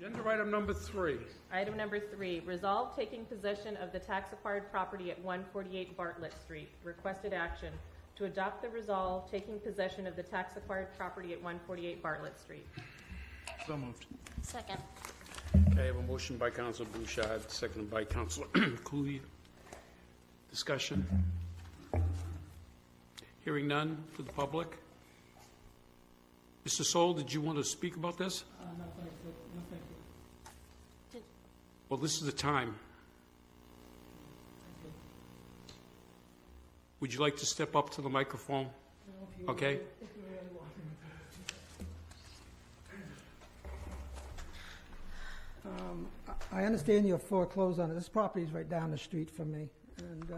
Agenda item number 3. Item number 3, resolve taking possession of the tax-acquired property at 148 Bartlett Street. Requested action to adopt the resolve taking possession of the tax-acquired property at 148 Bartlett Street. So moved. Second. Okay, I have a motion by Councilor Bouchard, seconded by Councilor Cooley. Discussion? Hearing none for the public. Mr. Soule, did you want to speak about this? No, thank you. Well, this is the time. Would you like to step up to the microphone? Okay. If you really want me to. I understand you're foreclosed on it. This property is right down the street from me. And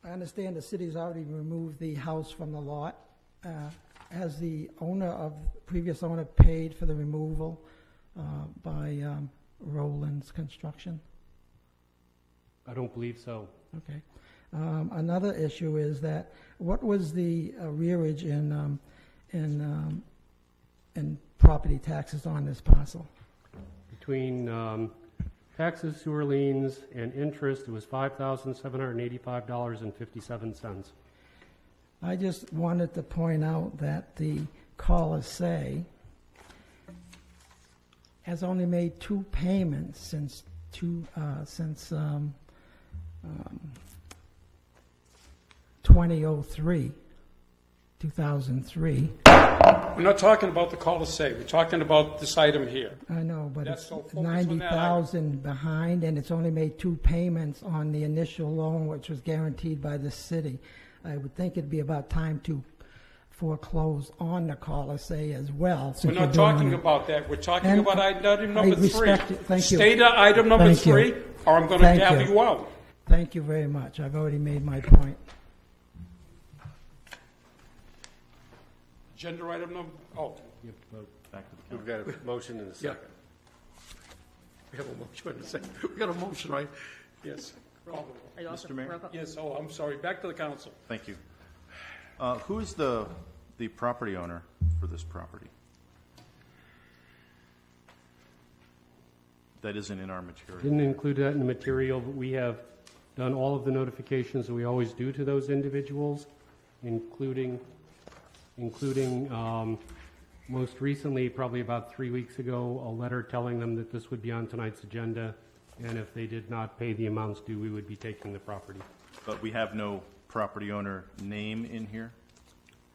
I understand the city's already removed the house from the lot. Has the previous owner paid for the removal by Roland's Construction? I don't believe so. Okay. Another issue is that what was the arrearage in property taxes on this parcel? Between taxes, sewer liens, and interest, it was $5,785.57. I just wanted to point out that the caller say has only made 2 payments since 2003. We're not talking about the cul-de-sac. We're talking about this item here. I know, but That's it's so focused on that 90,000 behind, and it's only made 2 payments on the initial loan, which was guaranteed by the city. I would think it'd be about time to foreclose on the cul-de-sac as well. We're not talking about that. We're talking about item number 3. respect it. Thank you. State item number Thank you. 3, or I'm going to Thank gavel you. you out. Thank you very much. I've already made my point. Agenda item number, Back to the We've got a motion and a yeah. second. We have a motion in a second. We got a motion, right? Yes. Call the roll. Are you also Mr. Mayor? roll call? Yes, oh, I'm sorry. Back to the council. Thank you. Who is the property owner for this property? That isn't in our material. Didn't include that in the material, but we have done all of the notifications that we always do to those individuals, including most recently, probably about 3 weeks ago, a letter telling them that this would be on tonight's agenda, and if they did not pay the amounts due, we would be taking the property. But we have no property owner name in here?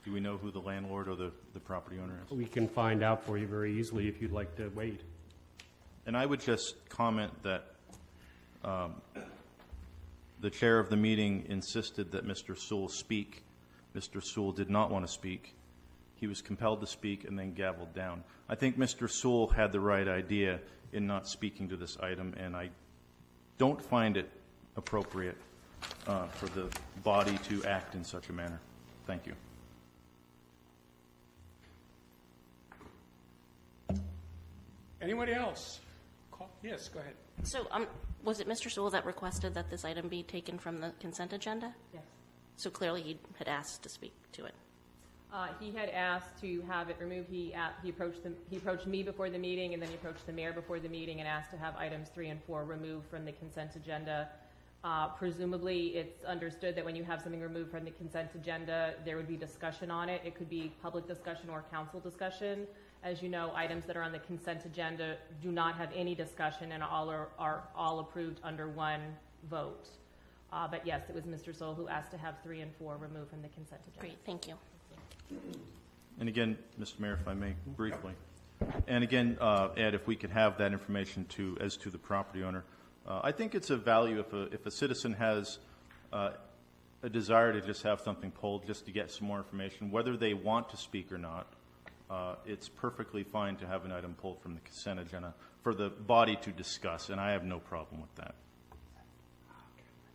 Do we know who the landlord or the property owner is? We can find out for you very easily if you'd like to wait. And I would just comment that the chair of the meeting insisted that Mr. Soule speak. Mr. Soule did not want to speak. He was compelled to speak and then gavelled down. I think Mr. Soule had the right idea in not speaking to this item, and I don't find it appropriate for the body to act in such a manner. Thank you. Anybody else? Yes, go ahead. So, was it Mr. Soule that requested that this item be taken from the consent agenda? Yes. So clearly he had asked to speak to it. He had asked to have it removed. He approached me before the meeting, and then he approached the mayor before the meeting and asked to have items 3 and 4 removed from the consent agenda. Presumably, it's understood that when you have something removed from the consent agenda, there would be discussion on it. It could be public discussion or council discussion. As you know, items that are on the consent agenda do not have any discussion and are all approved under one vote. But yes, it was Mr. Soule who asked to have 3 and 4 removed from the consent agenda. Great, thank you. And again, Mr. Mayor, if I may, briefly. And again, Ed, if we could have that information as to the property owner. I think it's of value if a citizen has a desire to just have something pulled just to get some more information, whether they want to speak or not. It's perfectly fine to have an item pulled from the consent agenda for the body to discuss, and I have no problem with that.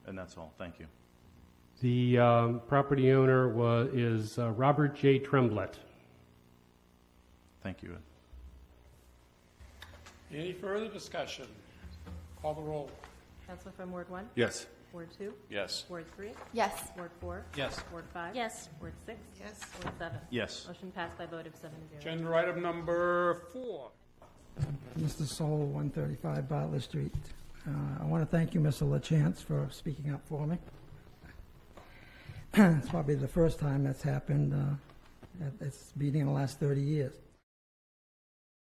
And that's all. Thank you. The property owner is Robert J. Tremblett. Thank you, Ed. Any further discussion? Call the roll. Councilor from Ward 1? Yes. Ward 2? Yes. Ward 3? Yes. Ward 4? Yes. Ward 5? Yes. Ward 6? Yes. Ward 7? Yes. Motion passed by a vote of 7-0. Agenda item number 4. Mr. Soule, 135 Bartlett Street. I want to thank you, Mr. Lachance, for speaking up for me. It's probably the first time that's happened at this meeting in the last 30 years.